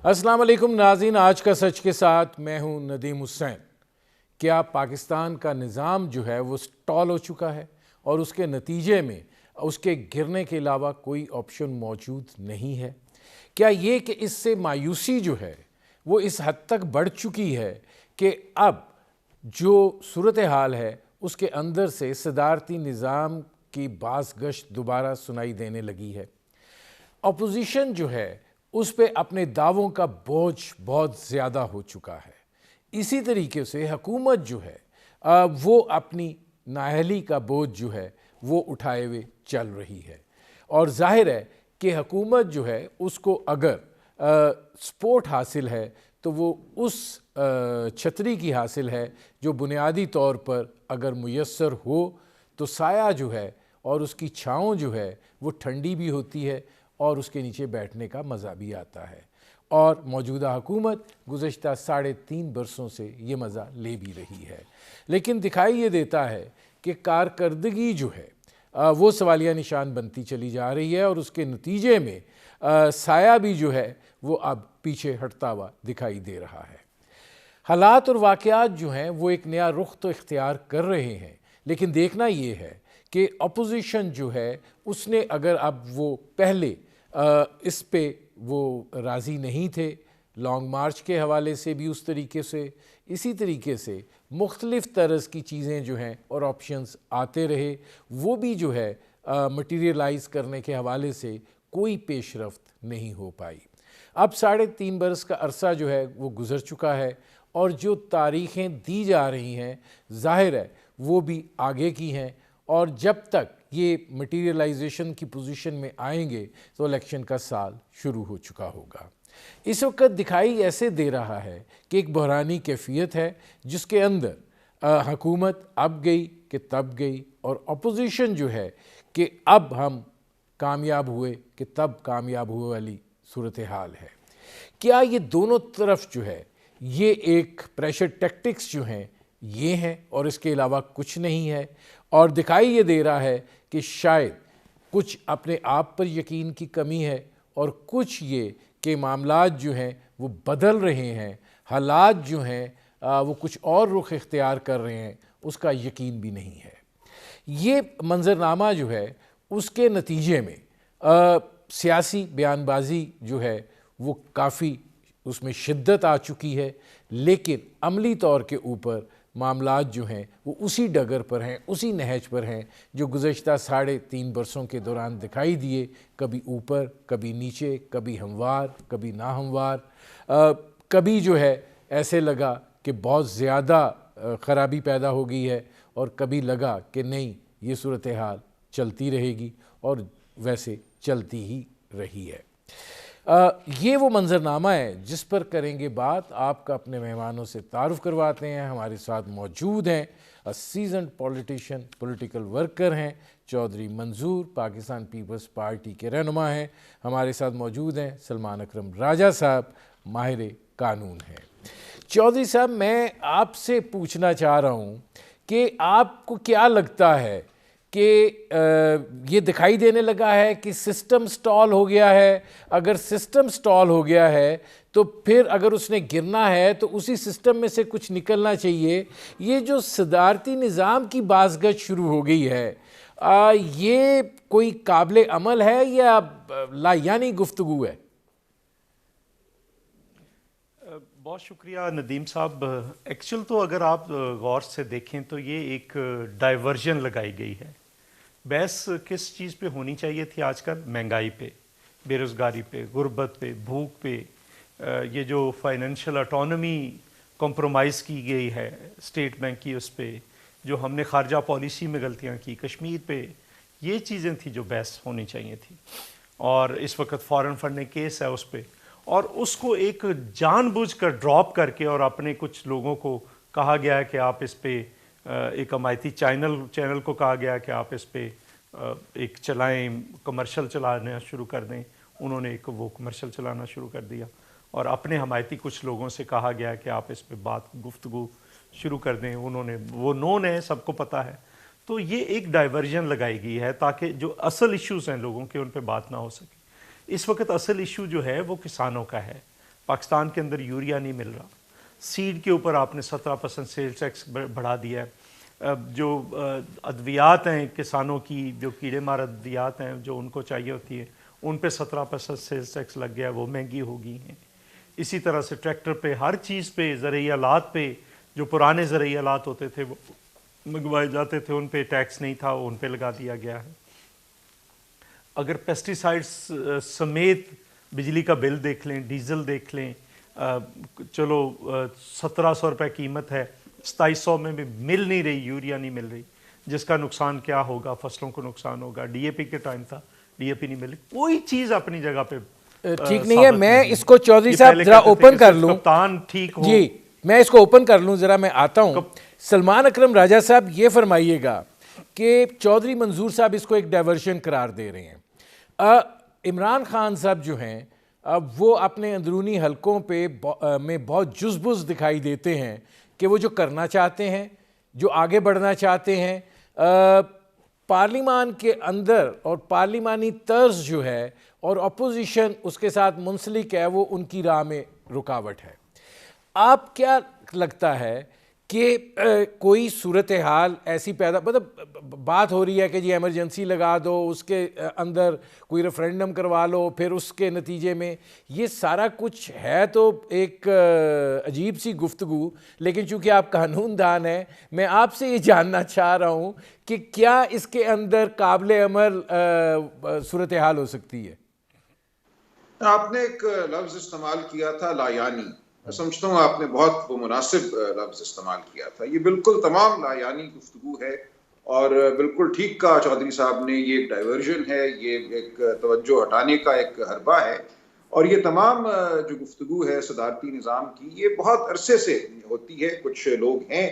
السلام علیکم ناظرین، آج کا سچ کے ساتھ میں ہوں ندیم حسین۔ کیا پاکستان کا نظام جو ہے وہ سٹال ہو چکا ہے اور اس کے نتیجے میں اس کے گرنے کے علاوہ کوئی آپشن موجود نہیں ہے؟ کیا یہ کہ اس سے مایوسی جو ہے وہ اس حد تک بڑھ چکی ہے کہ اب جو صورتحال ہے اس کے اندر سے صدارتی نظام کی باز گشت دوبارہ سنائی دینے لگی ہے؟ اپوزیشن جو ہے اس پہ اپنے دعووں کا بوجھ بہت زیادہ ہو چکا ہے۔ اسی طریقے سے حکومت جو ہے وہ اپنی نااہلی کا بوجھ جو ہے وہ اٹھائے ہوئے چل رہی ہے، اور ظاہر ہے کہ حکومت جو ہے اس کو اگر سپورٹ حاصل ہے تو وہ اس چھتری کی حاصل ہے جو بنیادی طور پر اگر میسر ہو تو سایہ جو ہے اور اس کی چھاؤں جو ہے وہ ٹھنڈی بھی ہوتی ہے اور اس کے نیچے بیٹھنے کا مزہ بھی آتا ہے، اور موجودہ حکومت گزشتہ 3.5 برسوں سے یہ مزہ لے بھی رہی ہے۔ لیکن دکھائی یہ دیتا ہے کہ کارکردگی جو ہے وہ سوالیہ نشان بنتی چلی جا رہی ہے، اور اس کے نتیجے میں سایہ بھی جو ہے وہ اب پیچھے ہٹتا ہوا دکھائی دے رہا ہے۔ حالات اور واقعات جو ہیں وہ ایک نیا رخ تو اختیار کر رہے ہیں، لیکن دیکھنا یہ ہے کہ اپوزیشن جو ہے اس نے اگر اب وہ پہلے اس پہ وہ راضی نہیں تھے، لانگ مارچ کے حوالے سے بھی اس طریقے سے، اسی طریقے سے مختلف طرز کی چیزیں جو ہیں اور آپشنز آتے رہے، وہ بھی جو ہے مٹیریلائز کرنے کے حوالے سے کوئی پیش رفت نہیں ہو پائی۔ اب 3.5 برس کا عرصہ جو ہے وہ گزر چکا ہے، اور جو تاریخیں دی جا رہی ہیں ظاہر ہے وہ بھی آگے کی ہیں، اور جب تک یہ مٹیریلائزیشن کی پوزیشن میں آئیں گے تو الیکشن کا سال شروع ہو چکا ہوگا۔ اس وقت دکھائی ایسے دے رہا ہے کہ ایک بحرانی کیفیت ہے جس کے اندر حکومت اب گئی کہ تب گئی، اور اپوزیشن جو ہے کہ اب ہم کامیاب ہوئے کہ تب کامیاب ہوئے والی صورتحال ہے۔ کیا یہ دونوں طرف جو ہے یہ ایک پریشر ٹیکٹکس جو ہیں یہ ہیں اور اس کے علاوہ کچھ نہیں ہے؟ اور دکھائی یہ دے رہا ہے کہ شاید کچھ اپنے آپ پر یقین کی کمی ہے، اور کچھ یہ کہ معاملات جو ہیں وہ بدل رہے ہیں، حالات جو ہیں وہ کچھ اور رخ اختیار کر رہے ہیں، اس کا یقین بھی نہیں ہے۔ یہ منظرنامہ جو ہے اس کے نتیجے میں سیاسی بیان بازی جو ہے وہ کافی اس میں شدت آ چکی ہے، لیکن عملی طور کے اوپر معاملات جو ہیں وہ اسی ڈگر پر ہیں، اسی نہج پر ہیں جو گزشتہ 3.5 برسوں کے دوران دکھائی دیے، کبھی اوپر کبھی نیچے، کبھی ہموار کبھی ناہموار، کبھی جو ہے ایسے لگا کہ بہت زیادہ خرابی پیدا ہو گئی ہے، اور کبھی لگا کہ نہیں یہ صورتحال چلتی رہے گی، اور ویسے چلتی ہی رہی ہے۔ یہ وہ منظرنامہ ہے جس پر کریں گے بات۔ آپ کا اپنے مہمانوں سے تعارف کرواتے ہیں۔ ہمارے ساتھ موجود ہیں سیزنڈ پولیٹیشین، پولیٹیکل ورکر ہیں چودھری منظور، پاکستان پیپلز پارٹی کے رہنما ہیں۔ ہمارے ساتھ موجود ہیں سلمان اکرم راجہ صاحب، ماہر قانون ہیں۔ چودھری صاحب، میں آپ سے پوچھنا چاہ رہا ہوں کہ آپ کو کیا لگتا ہے کہ یہ دکھائی دینے لگا ہے کہ سسٹم سٹال ہو گیا ہے؟ اگر سسٹم سٹال ہو گیا ہے تو پھر اگر اس نے گرنا ہے تو اسی سسٹم میں سے کچھ نکلنا چاہیے۔ یہ جو صدارتی نظام کی بازگشت شروع ہو گئی ہے، یہ کوئی قابل عمل ہے یا لا یعنی گفتگو ہے؟ بہت شکریہ ندیم صاحب۔ ایکچول تو اگر آپ غور سے دیکھیں تو یہ ایک ڈائیورژن لگائی گئی ہے۔ بحث کس چیز پہ ہونی چاہیے تھی آج کل؟ مہنگائی پہ، بے روزگاری پہ، غربت پہ، بھوک پہ، یہ جو فائنینشیل اٹانومی کمپرومائز کی گئی ہے اسٹیٹ بینک کی، اس پہ جو ہم نے خارجہ پالیسی میں غلطیاں کی، کشمیر پہ، یہ چیزیں تھیں جو بحث ہونی چاہیے تھی۔ اور اس وقت فارن فنڈنگ کیس ہے اس پہ، اور اس کو ایک جان بوجھ کر ڈراپ کر کے اور اپنے کچھ لوگوں کو کہا گیا ہے کہ آپ اس پہ ایک حمایتی چینل کو کہا گیا کہ آپ اس پہ ایک چلائیں، کمرشل چلانا شروع کر دیں۔ انہوں نے ایک وہ کمرشل چلانا شروع کر دیا، اور اپنے حمایتی کچھ لوگوں سے کہا گیا کہ آپ اس پہ گفتگو شروع کر دیں۔ انہوں نے، وہ نون ہے، سب کو پتہ ہے۔ تو یہ ایک ڈائیورژن لگائی گئی ہے تاکہ جو اصل ایشوز ہیں لوگوں کے ان پہ بات نہ ہو سکے۔ اس وقت اصل ایشو جو ہے وہ کسانوں کا ہے۔ پاکستان کے اندر یوریا نہیں مل رہا، سیڈ کے اوپر آپ نے 17% سیلز ٹیکس بڑھا دیا ہے، جو ادویات ہیں کسانوں کی، جو کیڑے مار ادویات ہیں جو ان کو چاہیے ہوتی ہے، ان پہ 17% سیلز ٹیکس لگ گیا، وہ مہنگی ہو گئی ہیں۔ اسی طرح سے ٹریکٹر پہ، ہر چیز پہ، زرعی آلات پہ، جو پرانے زرعی آلات ہوتے تھے وہ منگوائے جاتے تھے، ان پہ ٹیکس نہیں تھا، ان پہ لگا دیا گیا ہے۔ اگر پیسٹی سائڈس سمیت بجلی کا بل دیکھ لیں، ڈیزل دیکھ لیں، چلو 1700 روپے قیمت ہے، 2700 میں بھی مل نہیں رہی، یوریا نہیں مل رہی، جس کا نقصان کیا ہوگا، فصلوں کو نقصان ہوگا۔ ڈی اے پی کے ٹائم تھا، ڈی اے پی نہیں ملی، کوئی چیز اپنی جگہ پہ ٹھیک نہیں ہے۔ میں اس کو چودھری صاحب ذرا اوپن کر لوں، کپتان ٹھیک ہو، جی میں اس کو اوپن کر لوں ذرا، میں آتا ہوں۔ سلمان اکرم راجہ صاحب یہ فرمائیے گا کہ چودھری منظور صاحب اس کو ایک ڈائیورشن قرار دے رہے ہیں، عمران خان صاحب جو ہیں وہ اپنے اندرونی حلقوں پہ میں بہت جزبز دکھائی دیتے ہیں کہ وہ جو کرنا چاہتے ہیں، جو آگے بڑھنا چاہتے ہیں، پارلیمان کے اندر اور پارلیمانی طرز جو ہے اور اپوزیشن اس کے ساتھ منسلک ہے، وہ ان کی راہ میں رکاوٹ ہے۔ آپ کیا لگتا ہے کہ کوئی صورتحال ایسی پیدا، مطلب بات ہو رہی ہے کہ جی ایمرجنسی لگا دو، اس کے اندر کوئی ریفرینڈم کروا لو، پھر اس کے نتیجے میں یہ سارا کچھ ہے تو ایک عجیب سی گفتگو، لیکن چونکہ آپ قانون دان ہیں، میں آپ سے یہ جاننا چاہ رہا ہوں کہ کیا اس کے اندر قابل عمل صورتحال ہو سکتی ہے؟ آپ نے ایک لفظ استعمال کیا تھا لایانی، میں سمجھتا ہوں آپ نے بہت مناسب لفظ استعمال کیا تھا۔ یہ بالکل تمام لایانی گفتگو ہے، اور بالکل ٹھیک کہا چودھری صاحب نے، یہ ایک ڈائیورژن ہے، یہ ایک توجہ ہٹانے کا ایک حربہ ہے، اور یہ تمام جو گفتگو ہے صدارتی نظام کی، یہ بہت عرصے سے ہوتی ہے۔ کچھ لوگ ہیں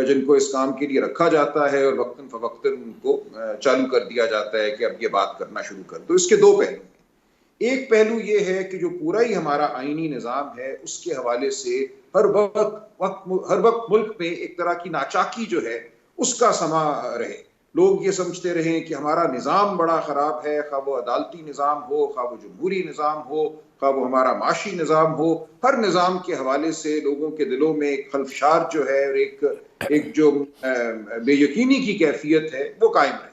جن کو اس کام کے لیے رکھا جاتا ہے اور وقتاً فوقتاً ان کو چالو کر دیا جاتا ہے کہ اب یہ بات کرنا شروع کر دو۔ اس کے دو پہلو ہیں۔ ایک پہلو یہ ہے کہ جو پورا ہی ہمارا آئینی نظام ہے، اس کے حوالے سے ہر وقت ملک میں ایک طرح کی ناچاکی جو ہے اس کا سما رہے، لوگ یہ سمجھتے رہیں کہ ہمارا نظام بڑا خراب ہے، خواہ وہ عدالتی نظام ہو، خواہ وہ جمہوری نظام ہو، خواہ وہ ہمارا معاشی نظام ہو، ہر نظام کے حوالے سے لوگوں کے دلوں میں ایک خلفشار جو ہے اور ایک جو بے یقینی کی کیفیت ہے وہ قائم رہے،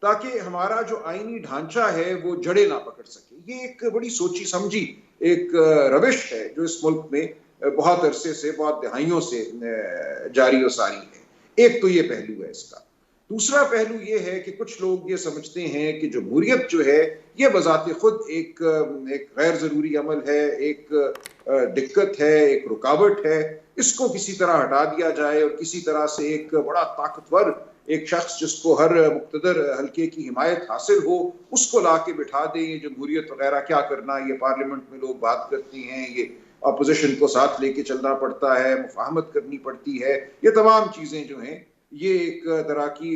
تاکہ ہمارا جو آئینی ڈھانچہ ہے وہ جڑے نہ پکڑ سکے۔ یہ ایک بڑی سوچی سمجھی ایک روش ہے جو اس ملک میں بہت عرصے سے، بہت دہائیوں سے جاری و ساری ہے۔ ایک تو یہ پہلو ہے اس کا۔ دوسرا پہلو یہ ہے کہ کچھ لوگ یہ سمجھتے ہیں کہ جمہوریت جو ہے یہ بذات خود ایک غیر ضروری عمل ہے، ایک دقت ہے، ایک رکاوٹ ہے، اس کو کسی طرح ہٹا دیا جائے، اور کسی طرح سے ایک بڑا طاقتور ایک شخص جس کو ہر مقتدر حلقے کی حمایت حاصل ہو، اس کو لا کے بٹھا دیں۔ یہ جمہوریت وغیرہ کیا کرنا، یہ پارلیمنٹ میں لوگ بات کرتی ہیں، یہ اپوزیشن کو ساتھ لے کے چلنا پڑتا ہے، مفاہمت کرنی پڑتی ہے، یہ تمام چیزیں جو ہیں یہ ایک طرح کی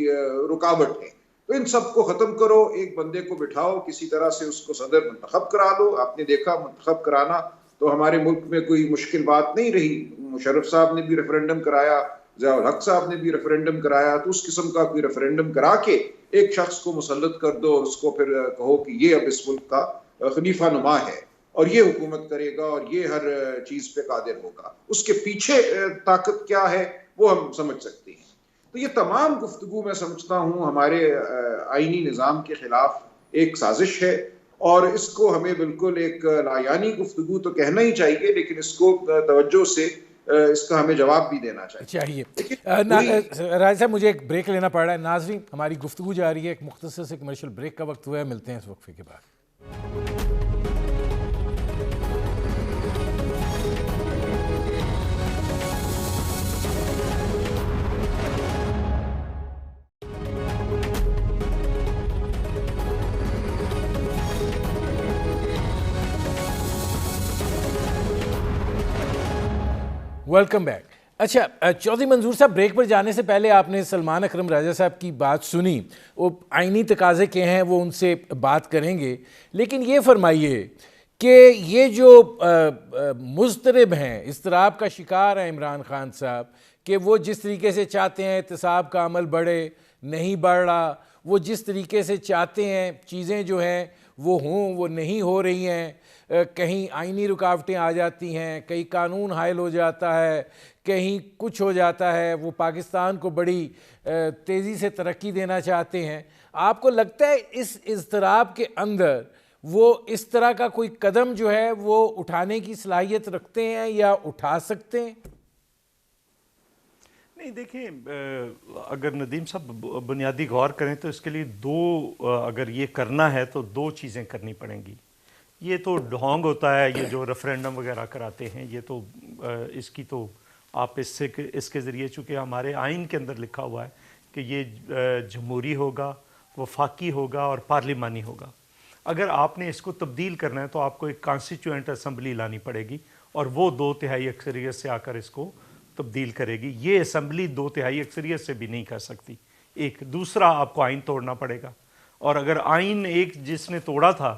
رکاوٹ ہے۔ تو ان سب کو ختم کرو، ایک بندے کو بٹھاؤ، کسی طرح سے اس کو صدر منتخب کرا لو۔ آپ نے دیکھا منتخب کرانا تو ہمارے ملک میں کوئی مشکل بات نہیں رہی، مشرف صاحب نے بھی ریفرینڈم کرایا، ضیاء الحق صاحب نے بھی ریفرینڈم کرایا، تو اس قسم کا کوئی ریفرینڈم کرا کے ایک شخص کو مسلط کر دو اور اس کو پھر کہو کہ یہ اب اس ملک کا خلیفہ نما ہے اور یہ حکومت کرے گا اور یہ ہر چیز پہ قادر ہوگا۔ اس کے پیچھے طاقت کیا ہے وہ ہم سمجھ سکتے ہیں۔ تو یہ تمام گفتگو میں سمجھتا ہوں ہمارے آئینی نظام کے خلاف ایک سازش ہے، اور اس کو ہمیں بالکل ایک لایانی گفتگو تو کہنا ہی چاہیے، لیکن اس کو توجہ سے اس کا ہمیں جواب بھی دینا چاہیے۔ راج صاحب مجھے ایک بریک لینا پڑ رہا ہے۔ ناظرین ہماری گفتگو جاری ہے، ایک مختصر سے کمرشل بریک کا وقت ہوا ہے، ملتے ہیں اس وقفے کے بعد۔ Welcome back. اچھا چودھری منظور صاحب، بریک پر جانے سے پہلے آپ نے سلمان اکرم راجہ صاحب کی بات سنی، وہ آئینی تقاضے کے ہیں، وہ ان سے بات کریں گے، لیکن یہ فرمائیے کہ یہ جو مضطرب ہیں، اضطراب کا شکار ہیں عمران خان صاحب، کہ وہ جس طریقے سے چاہتے ہیں احتساب کا عمل بڑھے، نہیں بڑھ رہا، وہ جس طریقے سے چاہتے ہیں چیزیں جو ہیں وہ ہوں وہ نہیں ہو رہی ہیں، کہیں آئینی رکاوٹیں آ جاتی ہیں, کہیں قانون حائل ہو جاتا ہے, کہیں کچھ ہو جاتا ہے, وہ پاکستان کو بڑی تیزی سے ترقی دینا چاہتے ہیں. آپ کو لگتا ہے اس اضطراب کے اندر وہ اس طرح کا کوئی قدم جو ہے وہ اٹھانے کی صلاحیت رکھتے ہیں یا اٹھا سکتے ہیں؟ نہیں دیکھیں, اگر ندیم صاحب بنیادی غور کریں تو اس کے لیے اگر یہ کرنا ہے تو 2 چیزیں کرنی پڑیں گی. یہ تو ڈھونگ ہوتا ہے, یہ جو ریفرینڈم وغیرہ کراتے ہیں, یہ تو اس کی تو آپ اس کے ذریعے, چونکہ ہمارے آئین کے اندر لکھا ہوا ہے کہ یہ جمہوری ہوگا, وفاقی ہوگا اور پارلیمانی ہوگا. اگر آپ نے اس کو تبدیل کرنا ہے تو آپ کو ایک کانسٹیٹیوئنٹ اسمبلی لانی پڑے گی اور وہ 2/3 اکثریت سے آ کر اس کو تبدیل کرے گی. یہ اسمبلی 2/3 اکثریت سے بھی نہیں کر سکتی. ایک دوسرا, آپ کو آئین توڑنا پڑے گا, اور اگر آئین ایک جس نے توڑا تھا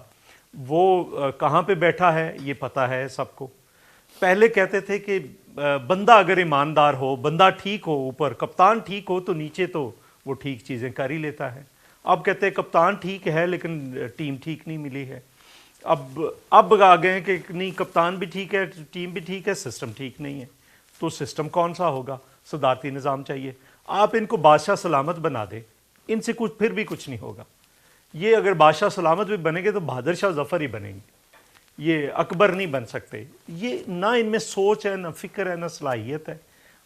وہ کہاں پہ بیٹھا ہے یہ پتہ ہے سب کو. پہلے کہتے تھے کہ بندہ اگر ایماندار ہو, بندہ ٹھیک ہو, اوپر کپتان ٹھیک ہو تو نیچے تو وہ ٹھیک چیزیں کر ہی لیتا ہے. اب کہتے ہیں کپتان ٹھیک ہے لیکن ٹیم ٹھیک نہیں ملی ہے. اب آ گئے کہ نہیں, کپتان بھی ٹھیک ہے, ٹیم بھی ٹھیک ہے, سسٹم ٹھیک نہیں ہے. تو سسٹم کون سا ہوگا؟ صدارتی نظام چاہیے. آپ ان کو بادشاہ سلامت بنا دیں, ان سے کچھ پھر بھی کچھ نہیں ہوگا. یہ اگر بادشاہ سلامت بھی بنے گے تو بہادر شاہ ظفر ہی بنیں گے, یہ اکبر نہیں بن سکتے. یہ نہ ان میں سوچ ہے, نہ فکر ہے, نہ صلاحیت ہے.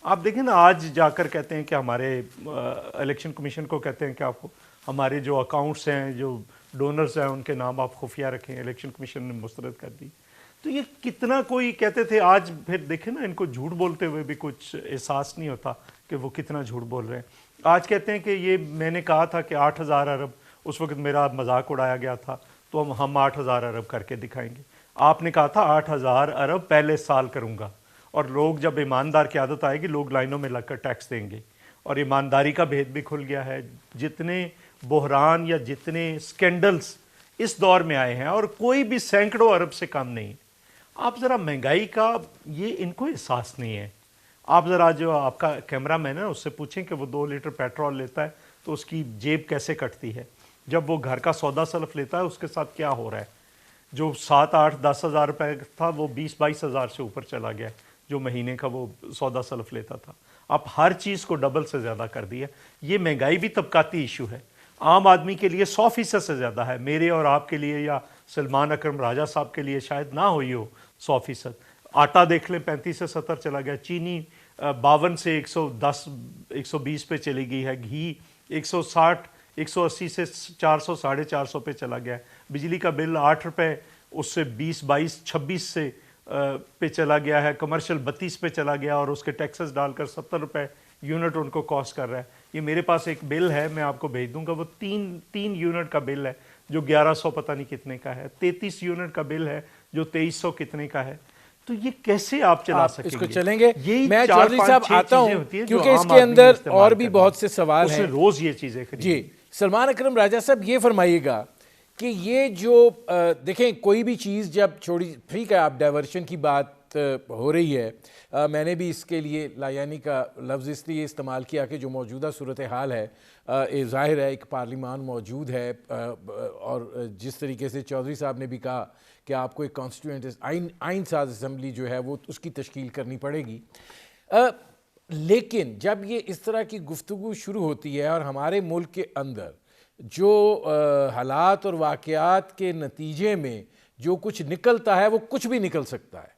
آپ دیکھیں نا, آج جا کر کہتے ہیں کہ ہمارے الیکشن کمیشن کو کہتے ہیں کہ آپ ہمارے جو اکاؤنٹس ہیں, جو ڈونرز ہیں, ان کے نام آپ خفیہ رکھیں. الیکشن کمیشن نے مسترد کر دی. تو یہ کتنا کوئی کہتے تھے, آج پھر دیکھیں نا, ان کو جھوٹ بولتے ہوئے بھی کچھ احساس نہیں ہوتا کہ وہ کتنا جھوٹ بول رہے ہیں. آج کہتے ہیں کہ یہ میں نے کہا تھا کہ 8,000 ارب, اس وقت میرا مذاق اڑایا گیا تھا, تو ہم 8,000 ارب کر کے دکھائیں گے. آپ نے کہا تھا 8,000 ارب پہلے سال کروں گا, اور لوگ جب ایماندار کی عادت آئے گی لوگ لائنوں میں لگ کر ٹیکس دیں گے. اور ایمانداری کا بھید بھی کھل گیا ہے. جتنے بحران یا جتنے سکینڈلز اس دور میں آئے ہیں, اور کوئی بھی سینکڑوں ارب سے کم نہیں. آپ ذرا مہنگائی کا یہ ان کو احساس نہیں ہے. آپ ذرا جو آپ کا کیمرہ مین ہے اس سے پوچھیں کہ وہ 2 لیٹر پیٹرول لیتا ہے تو اس کی جیب کیسے کٹتی ہے. جب وہ گھر کا سودا سلف لیتا ہے اس کے ساتھ کیا ہو رہا ہے. جو 7, 8, 10 ہزار روپے تھا وہ 20, 22 ہزار سے اوپر چلا گیا جو مہینے کا وہ سودا سلف لیتا تھا. آپ ہر چیز کو ڈبل سے زیادہ کر دیا. یہ مہنگائی بھی طبقاتی ایشو ہے. عام آدمی کے لیے 100% سے زیادہ ہے. میرے اور آپ کے لیے یا سلمان اکرم راجہ صاحب کے لیے شاید نہ ہوئی ہو 100%. آٹا دیکھ لیں 35 سے 70 چلا گیا. چینی 52 سے 110, 120 پہ چلی گئی ہے. گھی 160, 180 سے 400, 450 پہ چلا گیا ہے. بجلی کا بل 8 روپے, اس سے 20, 22, 26 سے پہ چلا گیا ہے. کمرشل 32 پہ چلا گیا, اور اس کے ٹیکسز ڈال کر 70 روپے یونٹ ان کو کاسٹ کر رہا ہے. یہ میرے پاس ایک بل ہے, میں آپ کو بھیج دوں گا. وہ 3 یونٹ کا بل ہے جو 1100 پتہ نہیں کتنے کا ہے. 33 یونٹ کا بل ہے جو 2300 کتنے کا ہے. تو یہ کیسے آپ چلا سکیں گے؟ اس کو چلیں گے. میں چودھری صاحب آتا ہوں کیونکہ اس کے اندر اور بھی بہت سے سوال ہیں. روز یہ چیزیں جی سلمان اکرم راجہ صاحب, یہ فرمائیے گا کہ یہ جو دیکھیں کوئی بھی چیز جب چھوڑی, ٹھیک ہے آپ ڈائیورشن کی بات ہو رہی ہے, میں نے بھی اس کے لیے لایانی کا لفظ اس لیے استعمال کیا کہ جو موجودہ صورتحال ہے, ظاہر ہے ایک پارلیمان موجود ہے, اور جس طریقے سے چودھری صاحب نے بھی کہا کہ آپ کو ایک کانسٹیٹیوئنٹ آئین ساز اسمبلی جو ہے وہ اس کی تشکیل کرنی پڑے گی. لیکن جب یہ اس طرح کی گفتگو شروع ہوتی ہے اور ہمارے ملک کے اندر جو حالات اور واقعات کے نتیجے میں جو کچھ نکلتا ہے وہ کچھ بھی نکل سکتا ہے,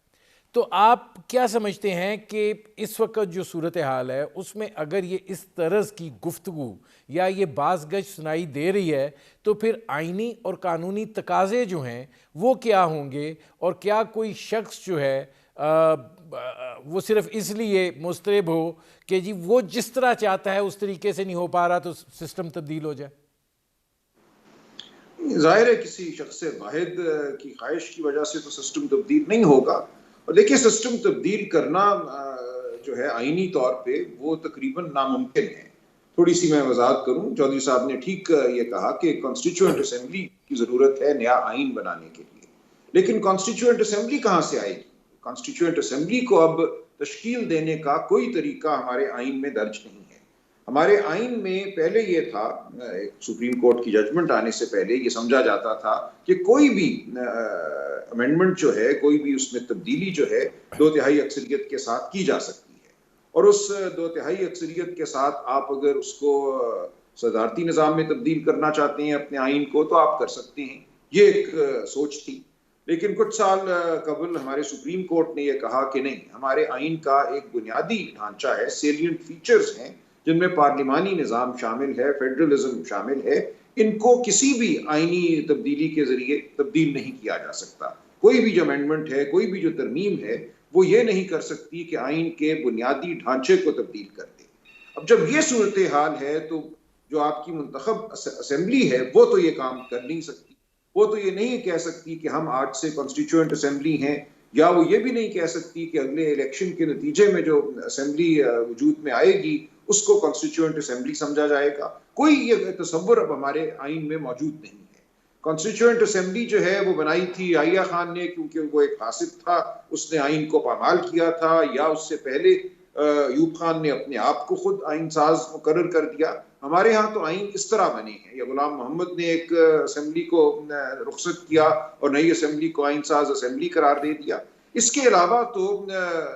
تو آپ کیا سمجھتے ہیں کہ اس وقت جو صورتحال ہے اس میں اگر یہ اس طرز کی گفتگو یا یہ باز گشت سنائی دے رہی ہے تو پھر آئینی اور قانونی تقاضے جو ہیں وہ کیا ہوں گے, اور کیا کوئی شخص جو ہے وہ صرف اس لیے مضطرب ہو کہ جی وہ جس طرح چاہتا ہے اس طریقے سے نہیں ہو پا رہا تو سسٹم تبدیل ہو جائے؟ ظاہر ہے کسی شخص واحد کی خواہش کی وجہ سے تو سسٹم تبدیل نہیں ہوگا. اور دیکھیے سسٹم تبدیل کرنا جو ہے آئینی طور پہ وہ تقریباً ناممکن ہے. تھوڑی سی میں وضاحت کروں, چودھری صاحب نے ٹھیک یہ کہا کہ کانسٹیٹیوئنٹ اسمبلی کی ضرورت ہے نیا آئین بنانے کے لیے, لیکن کانسٹیٹیوئنٹ اسمبلی کہاں سے آئے گی؟ کانسٹیٹیوئنٹ اسمبلی کو اب تشکیل دینے کا کوئی طریقہ ہمارے آئین میں درج نہیں ہے. ہمارے آئین میں پہلے یہ تھا، ایک سپریم کورٹ کی ججمنٹ آنے سے پہلے یہ سمجھا جاتا تھا کہ کوئی بھی امینڈمنٹ جو ہے، کوئی بھی اس میں تبدیلی جو ہے 2/3 اکثریت کے ساتھ کی جا سکتی ہے، اور اس 2/3 اکثریت کے ساتھ آپ اگر اس کو صدارتی نظام میں تبدیل کرنا چاہتے ہیں اپنے آئین کو تو آپ کر سکتے ہیں. یہ ایک سوچ تھی. لیکن کچھ سال قبل ہمارے سپریم کورٹ نے یہ کہا کہ نہیں، ہمارے آئین کا ایک بنیادی ڈھانچہ ہے، سیلینٹ فیچرز ہیں جن میں پارلیمانی نظام شامل ہے، فیڈرلزم شامل ہے، ان کو کسی بھی آئینی تبدیلی کے ذریعے تبدیل نہیں کیا جا سکتا. کوئی بھی جو امینڈمنٹ ہے، کوئی بھی جو ترمیم ہے، وہ یہ نہیں کر سکتی کہ آئین کے بنیادی ڈھانچے کو تبدیل کر دے. اب جب یہ صورتحال ہے تو جو آپ کی منتخب اسمبلی ہے وہ تو یہ کام کر نہیں سکتی. وہ تو یہ نہیں کہہ سکتی کہ ہم آج سے کانسٹیٹیوئنٹ اسمبلی ہیں، یا وہ یہ بھی نہیں کہہ سکتی کہ اگلے الیکشن کے نتیجے میں جو اسمبلی وجود میں آئے گی اس کو کانسٹیٹیوئنٹ اسمبلی سمجھا جائے گا. کوئی یہ تصور اب ہمارے آئین میں موجود نہیں ہے. کانسٹیٹیوئنٹ اسمبلی جو ہے وہ بنائی تھی عائیہ خان نے، کیونکہ وہ ایک فاسد تھا، اس نے آئین کو پامال کیا تھا، یا اس سے پہلے ایوب خان نے اپنے آپ کو خود آئین ساز مقرر کر دیا. ہمارے ہاں تو آئین اس طرح بنے ہیں، یا غلام محمد نے ایک اسمبلی کو رخصت کیا اور نئی اسمبلی کو آئین ساز اسمبلی قرار دے دیا. اس کے علاوہ تو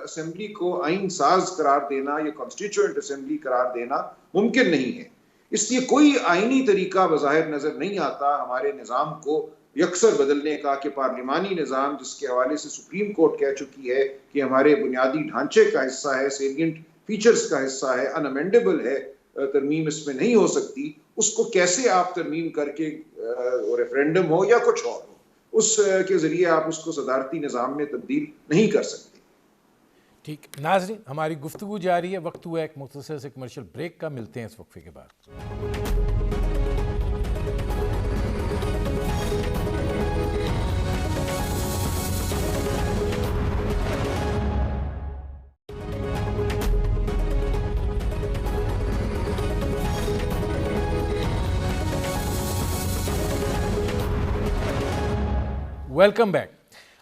اسمبلی کو آئین ساز قرار دینا یا کانسٹیٹیوئنٹ اسمبلی قرار دینا ممکن نہیں ہے. اس لیے کوئی آئینی طریقہ بظاہر نظر نہیں آتا ہمارے نظام کو یکسر بدلنے کا، کہ پارلیمانی نظام جس کے حوالے سے سپریم کورٹ کہہ چکی ہے کہ ہمارے بنیادی ڈھانچے کا حصہ ہے، سیلینٹ فیچرز کا حصہ ہے، ان امینڈیبل ہے، ترمیم اس میں نہیں ہو سکتی، اس کو کیسے آپ ترمیم کر کے ریفرینڈم ہو یا کچھ اور ہو، اس کے ذریعے آپ اس کو صدارتی نظام میں تبدیل نہیں کر سکتے. ٹھیک ناظرین، ہماری گفتگو جاری ہے، وقت ہوا ایک مختصر سے کمرشل بریک کا، ملتے ہیں اس وقفے کے بعد. Welcome back.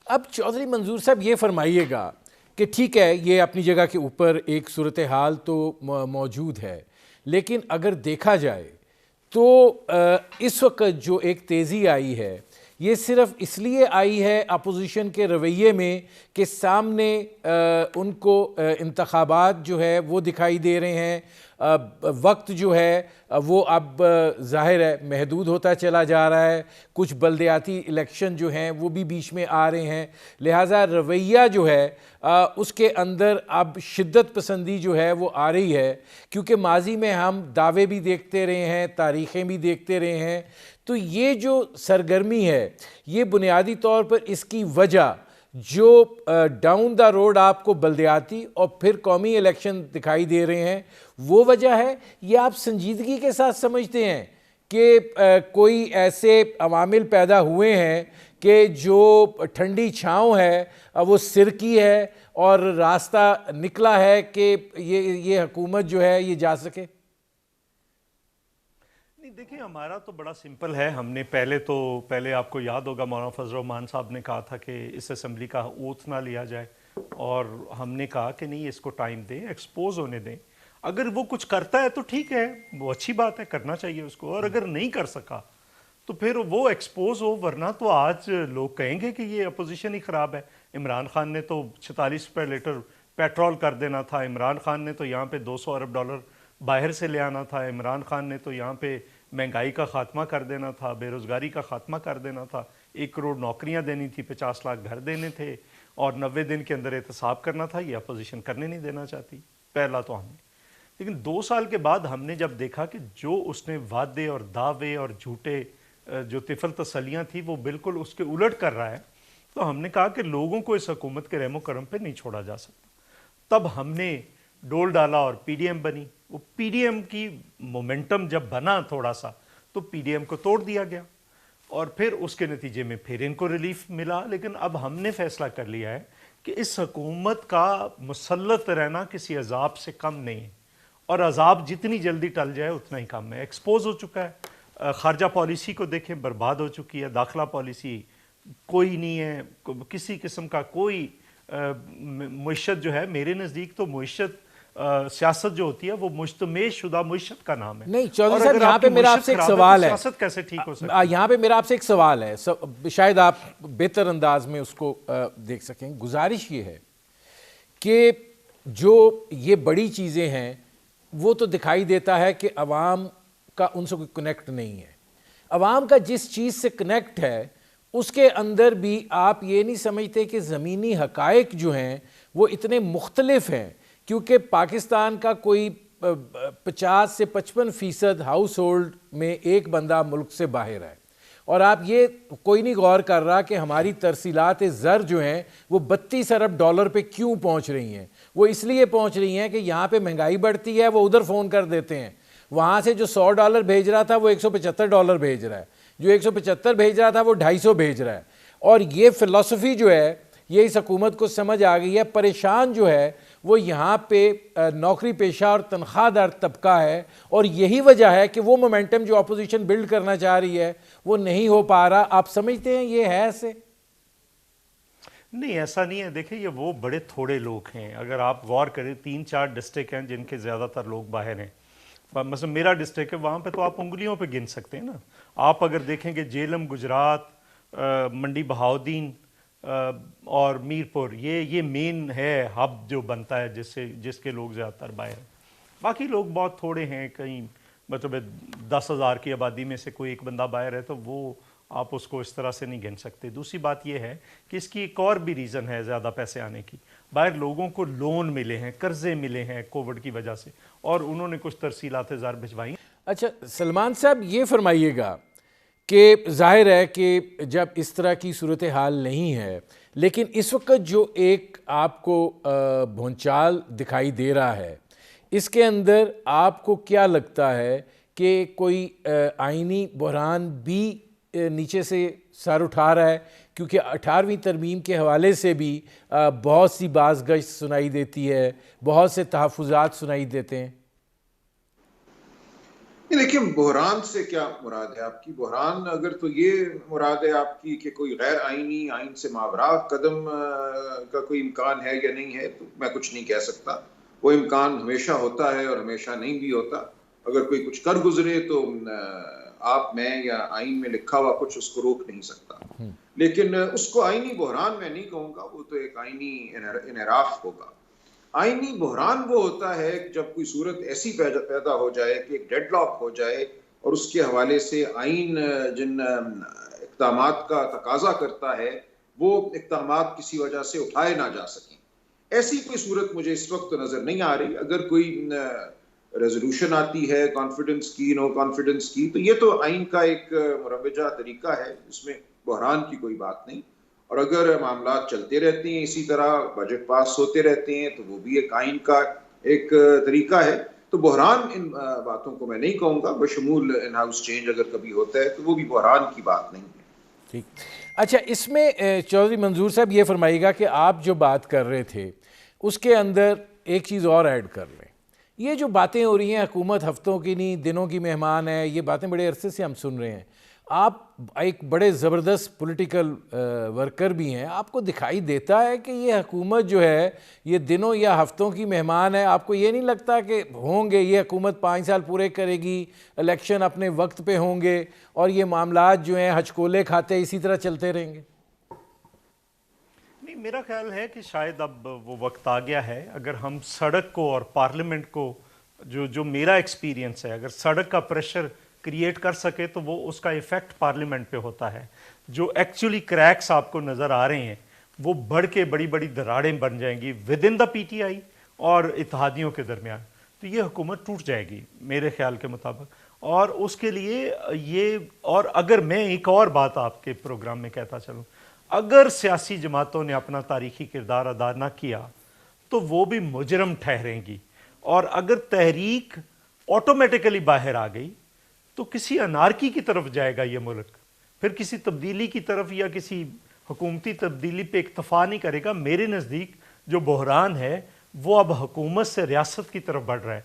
اب چودھری منظور صاحب یہ فرمائیے گا کہ ٹھیک ہے، یہ اپنی جگہ کے اوپر ایک صورتحال تو موجود ہے، لیکن اگر دیکھا جائے تو اس وقت جو ایک تیزی آئی ہے یہ صرف اس لیے آئی ہے اپوزیشن کے رویے میں کہ سامنے ان کو انتخابات جو ہے وہ دکھائی دے رہے ہیں، وقت جو ہے وہ اب ظاہر ہے محدود ہوتا چلا جا رہا ہے، کچھ بلدیاتی الیکشن جو ہیں وہ بھی بیچ میں آ رہے ہیں، لہٰذا رویہ جو ہے اس کے اندر اب شدت پسندی جو ہے وہ آ رہی ہے، کیونکہ ماضی میں ہم دعوے بھی دیکھتے رہے ہیں، تاریخیں بھی دیکھتے رہے ہیں. تو یہ جو سرگرمی ہے یہ بنیادی طور پر اس کی وجہ جو ڈاؤن دا روڈ آپ کو بلدیاتی اور پھر قومی الیکشن دکھائی دے رہے ہیں وہ وجہ ہے، یہ آپ سنجیدگی کے ساتھ سمجھتے ہیں کہ کوئی ایسے عوامل پیدا ہوئے ہیں کہ جو ٹھنڈی چھاؤں ہے وہ سر کی ہے اور راستہ نکلا ہے کہ یہ حکومت جو ہے یہ جا سکے؟ دیکھیں، ہمارا تو بڑا سمپل ہے. ہم نے پہلے آپ کو یاد ہوگا مولانا فضل الرحمان صاحب نے کہا تھا کہ اس اسمبلی کا اوتھ نہ لیا جائے، اور ہم نے کہا کہ نہیں، اس کو ٹائم دیں، ایکسپوز ہونے دیں. اگر وہ کچھ کرتا ہے تو ٹھیک ہے، وہ اچھی بات ہے، کرنا چاہیے اس کو، اور اگر نہیں کر سکا تو پھر وہ ایکسپوز ہو. ورنہ تو آج لوگ کہیں گے کہ یہ اپوزیشن ہی خراب ہے. عمران خان نے تو 46 روپے لیٹر پیٹرول کر دینا تھا، عمران خان نے تو یہاں پہ $200 ارب باہر سے لے آنا تھا، عمران خان نے تو یہاں پہ مہنگائی کا خاتمہ کر دینا تھا، بے روزگاری کا خاتمہ کر دینا تھا، 1 کروڑ نوکریاں دینی تھی، 50 لاکھ گھر دینے تھے، اور 90 دن کے اندر احتساب کرنا تھا. یہ اپوزیشن کرنے نہیں دینا چاہتی، پہلا تو ہم نے. لیکن 2 سال کے بعد ہم نے جب دیکھا کہ جو اس نے وعدے اور دعوے اور جھوٹے جو طفل تسلیاں تھی وہ بالکل اس کے الٹ کر رہا ہے، تو ہم نے کہا کہ لوگوں کو اس حکومت کے رحم و کرم پہ نہیں چھوڑا جا سکتا. تب ہم نے ڈول ڈالا اور پی ڈی ایم بنی. وہ پی ڈی ایم کی مومنٹم جب بنا تھوڑا سا تو پی ڈی ایم کو توڑ دیا گیا، اور پھر اس کے نتیجے میں پھر ان کو ریلیف ملا. لیکن اب ہم نے فیصلہ کر لیا ہے کہ اس حکومت کا مسلط رہنا کسی عذاب سے کم نہیں ہے، اور عذاب جتنی جلدی ٹل جائے اتنا ہی کم ہے. ایکسپوز ہو چکا ہے. خارجہ پالیسی کو دیکھیں، برباد ہو چکی ہے. داخلہ پالیسی کوئی نہیں ہے، کسی قسم کا کوئی معیشت جو ہے، میرے نزدیک تو معیشت سیاست جو ہوتی ہے وہ مجتمع شدہ معیشت کا نام ہے. نہیں چودھری صاحب، یہاں پہ میرا آپ سے ایک سوال ہے. سیاست کیسے ٹھیک ہو سکتی ہے؟ یہاں پہ میرا آپ سے ایک سوال ہے، شاید آپ بہتر انداز میں اس کو دیکھ سکیں. گزارش یہ ہے کہ جو یہ بڑی چیزیں ہیں وہ تو دکھائی دیتا ہے کہ عوام کا ان سے کوئی کنیکٹ نہیں ہے. عوام کا جس چیز سے کنیکٹ ہے اس کے اندر بھی آپ یہ نہیں سمجھتے کہ زمینی حقائق جو ہیں وہ اتنے مختلف ہیں، کیونکہ پاکستان کا کوئی 50 سے 55% ہاؤس ہولڈ میں ایک بندہ ملک سے باہر ہے، اور آپ یہ کوئی نہیں غور کر رہا کہ ہماری ترسیلات زر جو ہیں وہ 32 ارب ڈالر پہ کیوں پہنچ رہی ہیں. وہ اس لیے پہنچ رہی ہیں کہ یہاں پہ مہنگائی بڑھتی ہے، وہ ادھر فون کر دیتے ہیں، وہاں سے جو $100 بھیج رہا تھا وہ $175 بھیج رہا ہے، جو 175 بھیج رہا تھا وہ 250 بھیج رہا ہے. اور یہ فلسفی جو ہے یہ اس حکومت کو سمجھ آ گئی ہے. پریشان جو ہے وہ یہاں پہ نوکری پیشہ اور تنخواہ دار طبقہ ہے، اور یہی وجہ ہے کہ وہ مومنٹم جو اپوزیشن بلڈ کرنا چاہ رہی ہے وہ نہیں ہو پا رہا. آپ سمجھتے ہیں یہ ہے ایسے؟ نہیں، ایسا نہیں ہے. دیکھیں یہ وہ بڑے تھوڑے لوگ ہیں. اگر آپ غور کریں 3-4 ڈسٹرکٹ ہیں جن کے زیادہ تر لوگ باہر ہیں. مثلا میرا ڈسٹرکٹ ہے، وہاں پہ تو آپ انگلیوں پہ گن سکتے ہیں نا. آپ اگر دیکھیں کہ جیلم گجرات، منڈی بہاؤدین اور میرپور، یہ مین ہے ہب جو بنتا ہے جس کے لوگ زیادہ تر باہر ہیں. باقی لوگ بہت تھوڑے ہیں. کہیں مطلب 10,000 کی آبادی میں سے کوئی ایک بندہ باہر ہے تو وہ آپ اس کو اس طرح سے نہیں گن سکتے. دوسری بات یہ ہے کہ اس کی ایک اور بھی ریزن ہے زیادہ پیسے آنے کی. باہر لوگوں کو لون ملے ہیں، قرضے ملے ہیں کووڈ کی وجہ سے، اور انہوں نے کچھ ترسیلات زر بھجوائی. اچھا سلمان صاحب یہ فرمائیے گا کہ ظاہر ہے کہ جب اس طرح کی صورتحال نہیں ہے، لیکن اس وقت جو ایک آپ کو بھونچال دکھائی دے رہا ہے، اس کے اندر آپ کو کیا لگتا ہے کہ کوئی آئینی بحران بھی نیچے سے سر اٹھا رہا ہے؟ کیونکہ 18ویں ترمیم کے حوالے سے بھی بہت سی بازگشت سنائی دیتی ہے، بہت سے تحفظات سنائی دیتے ہیں. لیکن بحران سے کیا مراد ہے آپ کی؟ بحران اگر تو یہ مراد ہے آپ کی کہ کوئی غیر آئینی، آئین سے ماورا قدم کا کوئی امکان ہے یا نہیں ہے، تو میں کچھ نہیں کہہ سکتا. وہ امکان ہمیشہ ہوتا ہے اور ہمیشہ نہیں بھی ہوتا. اگر کوئی کچھ کر گزرے تو آپ، میں یا آئین میں لکھا ہوا کچھ اس کو روک نہیں سکتا. لیکن اس کو آئینی بحران میں نہیں کہوں گا، وہ تو ایک آئینی انحراف ہوگا. آئینی بحران وہ ہوتا ہے جب کوئی صورت ایسی پیدا ہو جائے کہ ایک ڈیڈ لاک ہو جائے اور اس کے حوالے سے آئین جن اقدامات کا تقاضا کرتا ہے وہ اقدامات کسی وجہ سے اٹھائے نہ جا سکیں. ایسی کوئی صورت مجھے اس وقت نظر نہیں آ رہی. اگر کوئی ریزولوشن آتی ہے کانفیڈنس کی، نو کانفیڈنس کی، تو یہ تو آئین کا ایک مروجہ طریقہ ہے، اس میں بحران کی کوئی بات نہیں. اور اگر معاملات چلتے رہتے ہیں اسی طرح، بجٹ پاس ہوتے رہتے ہیں، تو وہ بھی ایک آئین کا ایک طریقہ ہے. تو بحران ان باتوں کو میں نہیں کہوں گا. بشمول ان ہاؤس چینج اگر کبھی ہوتا ہے تو وہ بھی بحران کی بات نہیں ہے. ٹھیک. اچھا اس میں چودھری منظور صاحب یہ فرمائیے گا کہ آپ جو بات کر رہے تھے اس کے اندر ایک چیز اور ایڈ کر لیں. یہ جو باتیں ہو رہی ہیں حکومت ہفتوں کی نہیں دنوں کی مہمان ہے، یہ باتیں بڑے عرصے سے ہم سن رہے ہیں. آپ ایک بڑے زبردست پولیٹیکل ورکر بھی ہیں، آپ کو دکھائی دیتا ہے کہ یہ حکومت جو ہے یہ دنوں یا ہفتوں کی مہمان ہے؟ آپ کو یہ نہیں لگتا کہ ہوں گے یہ حکومت 5 سال پورے کرے گی، الیکشن اپنے وقت پہ ہوں گے اور یہ معاملات جو ہیں ہچکولے کھاتے اسی طرح چلتے رہیں گے؟ نہیں، میرا خیال ہے کہ شاید اب وہ وقت آ گیا ہے. اگر ہم سڑک کو اور پارلیمنٹ کو، جو میرا ایکسپیرینس ہے، اگر سڑک کا پریشر کریٹ کر سکے تو وہ اس کا ایفیکٹ پارلیمنٹ پہ ہوتا ہے. جو ایکچولی کریکس آپ کو نظر آ رہے ہیں وہ بڑھ کے بڑی بڑی دراڑیں بن جائیں گی with in the P T I اور اتحادیوں کے درمیان. تو یہ حکومت ٹوٹ جائے گی میرے خیال کے مطابق. اور اس کے لیے یہ، اور اگر میں ایک اور بات آپ کے پروگرام میں کہتا چلوں، اگر سیاسی جماعتوں نے اپنا تاریخی کردار ادا نہ کیا تو وہ بھی مجرم ٹھہریں گی. اور اگر تحریک آٹومیٹیکلی باہر آ گئی تو کسی انارکی کی طرف جائے گا یہ ملک، پھر کسی تبدیلی کی طرف یا کسی حکومتی تبدیلی پہ اکتفا نہیں کرے گا. میرے نزدیک جو بحران ہے وہ اب حکومت سے ریاست کی طرف بڑھ رہا ہے.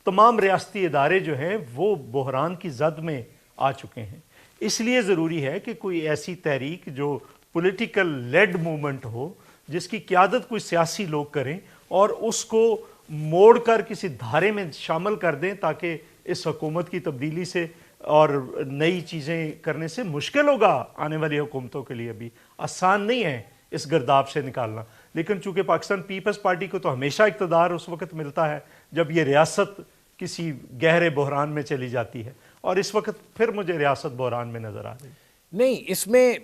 تمام ریاستی ادارے جو ہیں وہ بحران کی زد میں آ چکے ہیں. اس لیے ضروری ہے کہ کوئی ایسی تحریک جو پولیٹیکل لیڈ موومنٹ ہو، جس کی قیادت کوئی سیاسی لوگ کریں اور اس کو موڑ کر کسی دھارے میں شامل کر دیں تاکہ اس حکومت کی تبدیلی سے اور نئی چیزیں کرنے سے مشکل ہوگا آنے والی حکومتوں کے لیے. بھی آسان نہیں ہے اس گرداب سے نکالنا. لیکن چونکہ پاکستان پیپلز پارٹی کو تو ہمیشہ اقتدار اس وقت ملتا ہے جب یہ ریاست کسی گہرے بحران میں چلی جاتی ہے، اور اس وقت پھر مجھے ریاست بحران میں نظر آ رہی ہے. نہیں، اس میں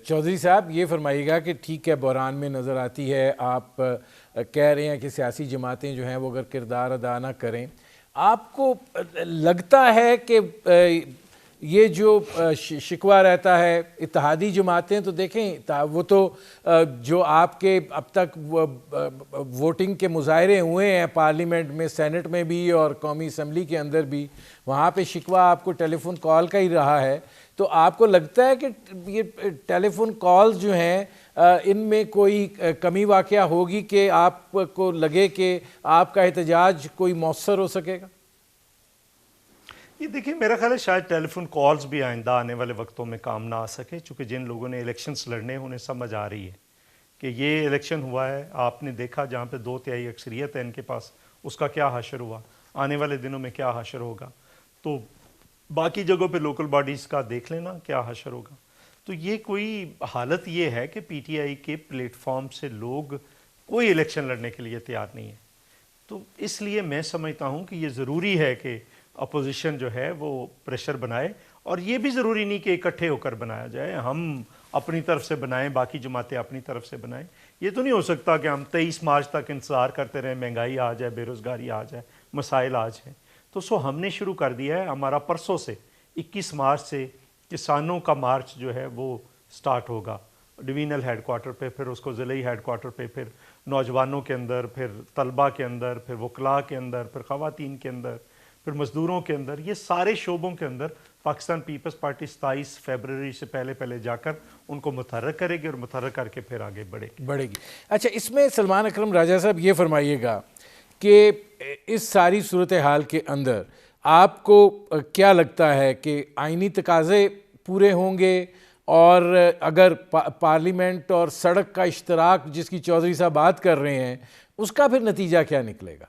چودھری صاحب یہ فرمائیے گا کہ ٹھیک ہے بحران میں نظر آتی ہے، آپ کہہ رہے ہیں کہ سیاسی جماعتیں جو ہیں وہ اگر کردار ادا نہ کریں، آپ کو لگتا ہے کہ یہ جو شکوہ رہتا ہے اتحادی جماعتیں تو دیکھیں وہ تو جو آپ کے اب تک ووٹنگ کے مظاہرے ہوئے ہیں پارلیمنٹ میں، سینٹ میں بھی اور قومی اسمبلی کے اندر بھی، وہاں پہ شکوہ آپ کو ٹیلی فون کال کا ہی رہا ہے. تو آپ کو لگتا ہے کہ یہ ٹیلی فون کالز جو ہیں ان میں کوئی کمی واقعہ ہوگی کہ آپ کو لگے کہ آپ کا احتجاج کوئی مؤثر ہو سکے گا؟ یہ دیکھیں میرا خیال ہے شاید ٹیلی فون کالز بھی آئندہ آنے والے وقتوں میں کام نہ آ سکے، چونکہ جن لوگوں نے الیکشنز لڑنے انہیں سمجھ آ رہی ہے کہ یہ الیکشن ہوا ہے، آپ نے دیکھا جہاں پہ 2/3 اکثریت ہے ان کے پاس، اس کا کیا حشر ہوا، آنے والے دنوں میں کیا حشر ہوگا. تو باقی جگہوں پہ لوکل باڈیز کا دیکھ لینا کیا حشر ہوگا. تو یہ کوئی حالت یہ ہے کہ پی ٹی آئی کے پلیٹ فارم سے لوگ کوئی الیکشن لڑنے کے لیے تیار نہیں ہے. تو اس لیے میں سمجھتا ہوں کہ یہ ضروری ہے کہ اپوزیشن جو ہے وہ پریشر بنائے، اور یہ بھی ضروری نہیں کہ اکٹھے ہو کر بنایا جائے، ہم اپنی طرف سے بنائیں، باقی جماعتیں اپنی طرف سے بنائیں. یہ تو نہیں ہو سکتا کہ ہم 23 مارچ تک انتظار کرتے رہیں مہنگائی آ جائے، بے روزگاری آ جائے، مسائل آ جائیں. تو ہم نے شروع کر دیا ہے، ہمارا پرسوں سے 21 مارچ سے کسانوں کا مارچ جو ہے وہ سٹارٹ ہوگا ڈویژنل ہیڈ کوارٹر پہ، پھر اس کو ضلعی ہیڈ کوارٹر پہ، پھر نوجوانوں کے اندر، پھر طلبہ کے اندر، پھر وکلاء کے اندر، پھر خواتین کے اندر، پھر مزدوروں کے اندر. یہ سارے شعبوں کے اندر پاکستان پیپلز پارٹی 27 فروری سے پہلے جا کر ان کو متحرک کرے گی، اور متحرک کر کے پھر آگے بڑھے گی. اچھا، اس میں سلمان اکرم راجہ صاحب یہ فرمائیے گا کہ اس ساری صورتحال کے اندر آپ کو کیا لگتا ہے کہ آئینی تقاضے پورے ہوں گے، اور اگر پارلیمنٹ اور سڑک کا اشتراک جس کی چودھری صاحب بات کر رہے ہیں اس کا پھر نتیجہ کیا نکلے گا؟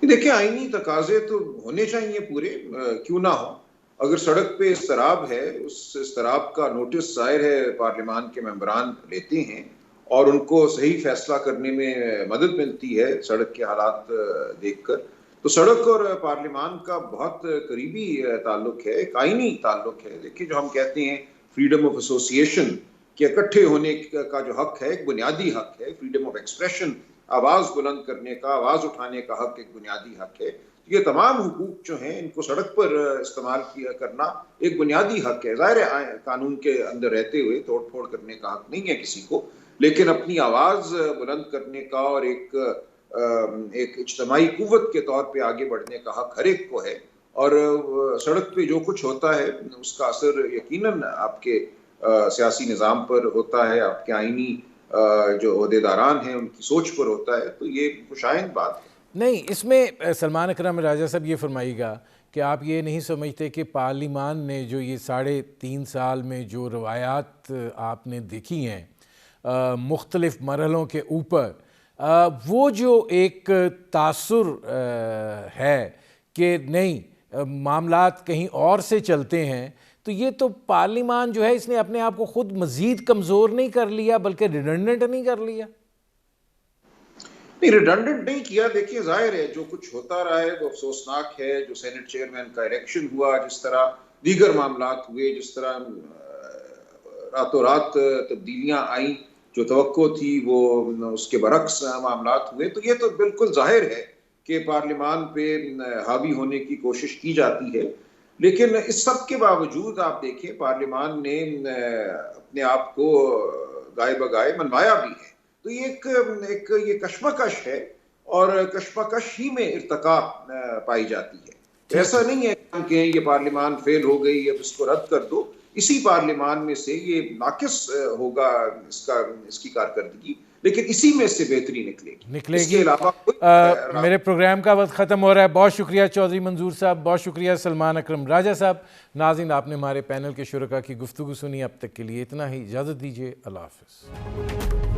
دیکھیں آئینی تقاضے تو ہونے چاہیے پورے، کیوں نہ ہو. اگر سڑک پہ اضطراب ہے، اس اضطراب کا نوٹس ظاہر ہے پارلیمان کے ممبران لیتے ہیں، اور ان کو صحیح فیصلہ کرنے میں مدد ملتی ہے سڑک کے حالات دیکھ کر. تو سڑک اور پارلیمان کا بہت قریبی تعلق ہے، ایک آئینی تعلق ہے. دیکھیں جو ہم کہتے ہیں فریڈم آف ایسوسیشن، کہ اکٹھے ہونے کا جو حق ہے ایک بنیادی حق ہے. فریڈم آف ایکسپریشن، آواز بلند کرنے کا، آواز اٹھانے کا حق ایک بنیادی حق ہے. یہ تمام حقوق جو ہیں ان کو سڑک پر استعمال کرنا ایک بنیادی حق ہے. ظاہر ہے قانون کے اندر رہتے ہوئے توڑ پھوڑ کرنے کا حق نہیں ہے کسی کو، لیکن اپنی آواز بلند کرنے کا اور ایک اجتماعی قوت کے طور پہ آگے بڑھنے کا حق ہر ایک کو ہے. اور سڑک پہ جو کچھ ہوتا ہے اس کا اثر یقیناً آپ کے سیاسی نظام پر ہوتا ہے، آپ کے آئینی جو عہدیداران ہیں ان کی سوچ پر ہوتا ہے. تو یہ خوشائند بات ہے. نہیں، اس میں سلمان اکرم راجہ صاحب یہ فرمائیے گا کہ آپ یہ نہیں سمجھتے کہ پارلیمان نے جو یہ 3.5 سال میں جو روایات آپ نے دیکھی ہیں مختلف مرحلوں کے اوپر، وہ جو ایک تاثر ہے کہ نہیں معاملات کہیں اور سے چلتے ہیں، تو یہ تو پارلیمان جو ہے اس نے اپنے آپ کو خود مزید کمزور نہیں کر لیا بلکہ ریڈنڈنٹ نہیں کر لیا؟ نہیں، ریڈنڈنٹ نہیں کیا. دیکھیے ظاہر ہے جو کچھ ہوتا رہا ہے وہ افسوسناک ہے. جو سینٹ چیئرمین کا الیکشن ہوا، جس طرح دیگر معاملات ہوئے، جس طرح راتوں رات تبدیلیاں آئیں، جو توقع تھی وہ اس کے برعکس معاملات ہوئے. تو یہ تو بالکل ظاہر ہے کہ پارلیمان پہ حاوی ہونے کی کوشش کی جاتی ہے. لیکن اس سب کے باوجود آپ دیکھیں پارلیمان نے اپنے آپ کو گائے بگائے منوایا بھی ہے. تو یہ یہ کشمکش ہے، اور کشمکش ہی میں ارتقا پائی جاتی ہے. ایسا نہیں ہے کہ یہ پارلیمان فیل ہو گئی اب اس کو رد کر دو. اسی پارلیمان میں سے یہ ناقص ہوگا اس کی کارکردگی، لیکن اسی میں سے بہتری نکلے گی. اس کے علاوہ میرے پروگرام کا وقت ختم ہو رہا ہے. بہت شکریہ چودھری منظور صاحب، بہت شکریہ سلمان اکرم راجہ صاحب. ناظرین، آپ نے ہمارے پینل کے شرکاء کی گفتگو سنی. اب تک کے لیے اتنا ہی، اجازت دیجیے. اللہ حافظ.